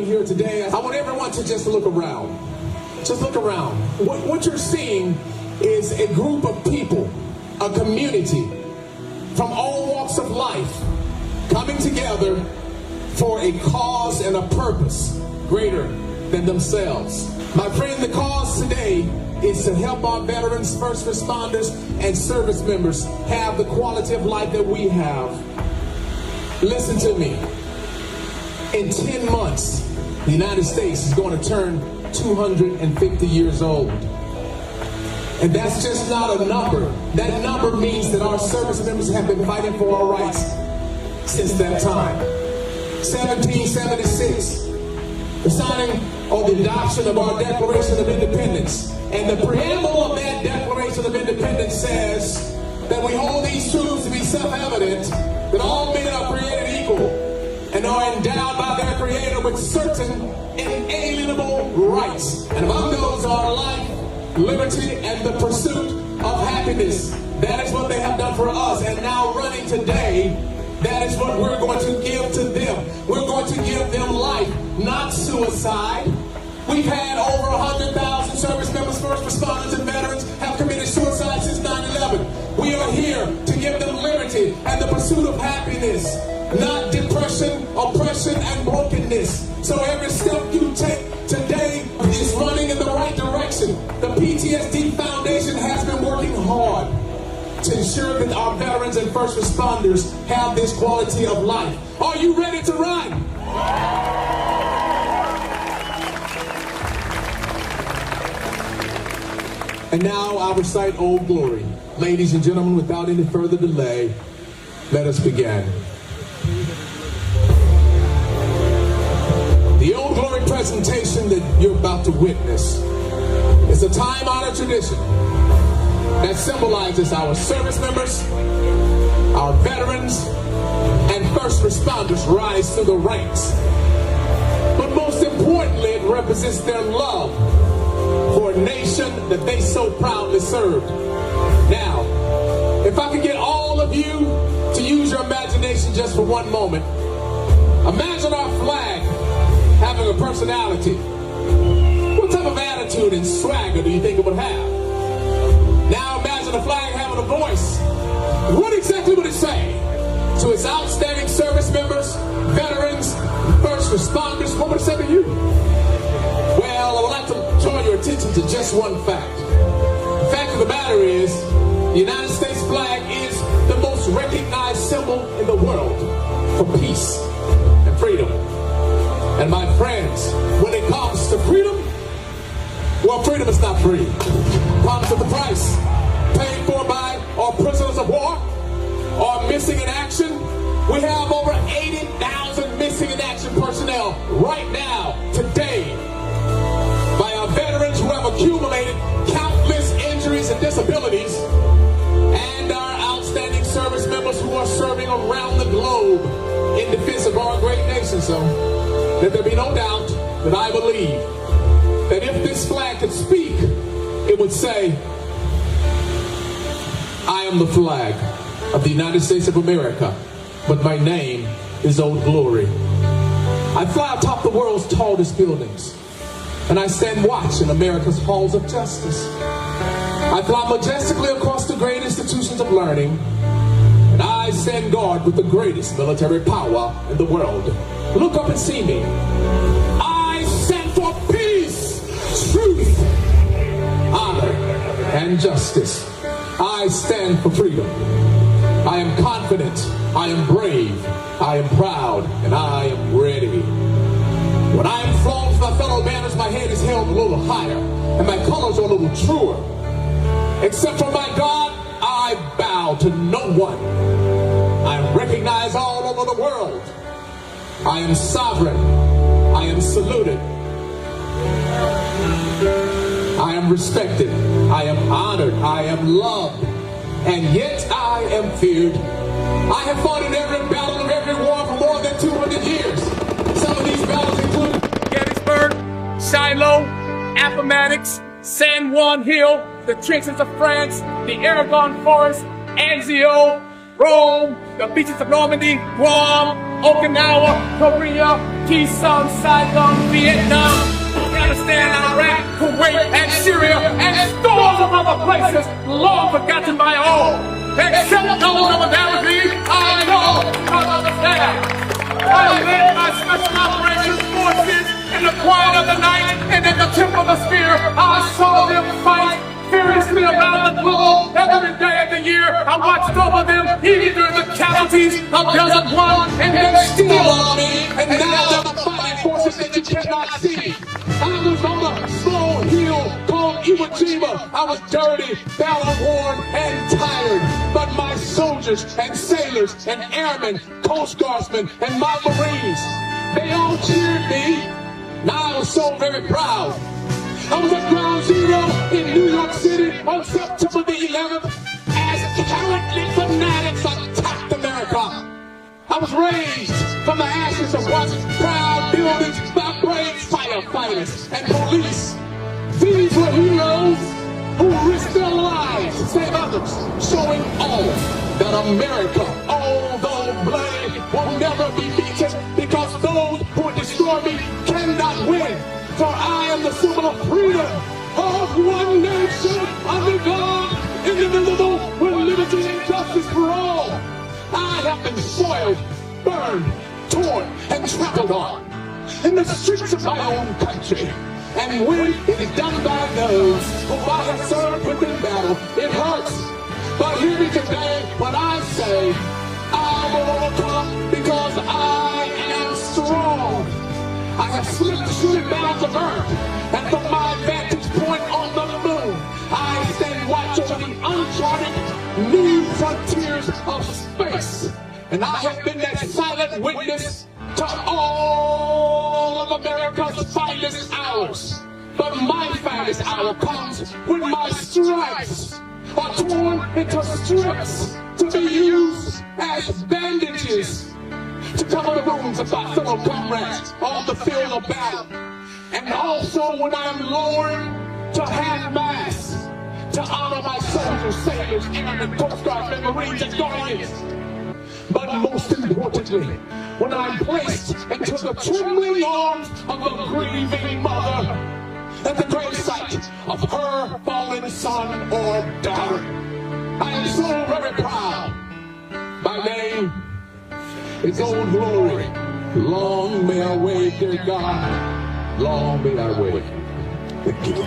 being here today, I want everyone to just look around. Just look around. What you're seeing is a group of people, a community from all walks of life coming together for a cause and a purpose greater than themselves. My friend, the cause today is to help our veterans, first responders, and service members have the quality of life that we have. Listen to me. In 10 months, the United States is going to turn 250 years old. And that's just not a number. That number means that our service members have been fighting for our rights since that time. 1776, the signing or the adoption of our Declaration of Independence. And the preamble of that Declaration of Independence says that we hold these truths to be self-evident, that all men are created equal and are endowed by their Creator with certain inalienable rights. And among those are life, liberty, and the pursuit of happiness. That is what they have done for us. And now running today, that is what we're going to give to them. We're going to give them life, not suicide. We've had over 100,000 service members, first responders, and veterans have committed suicide since 9/11. We are here to give them liberty and the pursuit of happiness, not depression, oppression, and brokenness. So every step you take today is running in the right direction. The PTSD Foundation has been working hard to ensure that our veterans and first responders have this quality of life. Are you ready to run? And now I recite Old Glory. Ladies and gentlemen, without any further delay, let us begin. The Old Glory presentation that you're about to witness is a time-honored tradition that symbolizes our service members, our veterans, and first responders rise through the ranks. But most importantly, it represents their love for a nation that they so proudly served. Now, if I could get all of you to use your imagination just for one moment, imagine our flag having a personality. What type of attitude and swagger do you think it would have? Now imagine the flag having a voice. What exactly would it say to its outstanding service members, veterans, first responders? What would it say to you? Well, I would like to draw your attention to just one fact. The fact of the matter is, the United States flag is the most recognized symbol in the world for peace and freedom. And my friends, when it comes to freedom, well, freedom is not free. It comes with a price, paid for by our prisoners of war, or missing in action. We have over 80,000 missing in action personnel right now, today, by our veterans who have accumulated countless injuries and disabilities, and our outstanding service members who are serving around the globe in defense of our great nation. So, let there be no doubt that I believe that if this flag could speak, it would say, I am the flag of the United States of America, but my name is Old Glory. I fly atop the world's tallest buildings, and I stand watch in America's halls of justice. I fly majestically across the great institutions of learning, and I stand guard with the greatest military power in the world. Look up and see me. I stand for peace, truth, honor, and justice. I stand for freedom. I am confident, I am brave, I am proud, and I am ready. When I am flown for my fellow banners, my head is held a little higher, and my colors are a little truer. Except for my God, I bow to no one. I am recognized all over the world. I am sovereign. I am saluted. I am respected. I am honored. I am loved. And yet I am feared. I have fought in every battle of every war for more than 200 years. Some of these battles include Gettysburg, Shiloh, Appomattox, San Juan Hill, the trenches of France, the Aragon Forest, Anzio, Rome, the beaches of Normandy, Guam, Okinawa, Korea, Keesum, Saigon, Vietnam, Afghanistan, Iraq, Kuwait, and Syria, and scores of other places long forgotten by all, except those of the Caribbean. I know because of the staff. I led my special operations forces in the quiet of the night and in the tip of the spear. I saw them fight furiously around the globe every day of the year. I watched over them even during the casualties of Desert One, and they still on me, and now they're fighting forces that you cannot see. I was on a small hill called Iwo Jima. I was dirty, battle-worn, and tired. But my soldiers and sailors and airmen, Coast Guardsmen, and my Marines, they all cheered me. Now I was so very proud. I was at Ground Zero in New York City on September the 11th as cowardly fanatics attacked America. I was raised from the ashes of once proud buildings by brave firefighters and police. These were heroes who risked their lives to save others, showing all that America, although bloody, will never be beaten because those who destroy me cannot win. For I am the symbol of freedom, of one nation under God, indivisible, with liberty and justice for all. I have been soiled, burned, torn, and trampled on in the streets of my own country. And when it is done by those who I have served with in battle, it hurts. But hear me today when I say, I will overcome because I am strong. I have slipped through the bounds of earth, and from my vantage point on the moon, I stand watch over the uncharted new frontiers of space. And I have been that silent witness to all of America's finest hours. But my finest hour comes when my stripes are torn into strips to be used as bandages to cover the wounds of my fellow comrades on the field of battle. And also when I am lowered to half-mast to honor my soldiers, sailors, airmen, Coast Guardsmen, Marines, and Guardians. But most importantly, when I'm placed into the trembling arms of a grieving mother at the gravesite of her fallen son or daughter, I am so very proud. My name is Old Glory. Long may I wait, dear God. Long may I wait. Thank you.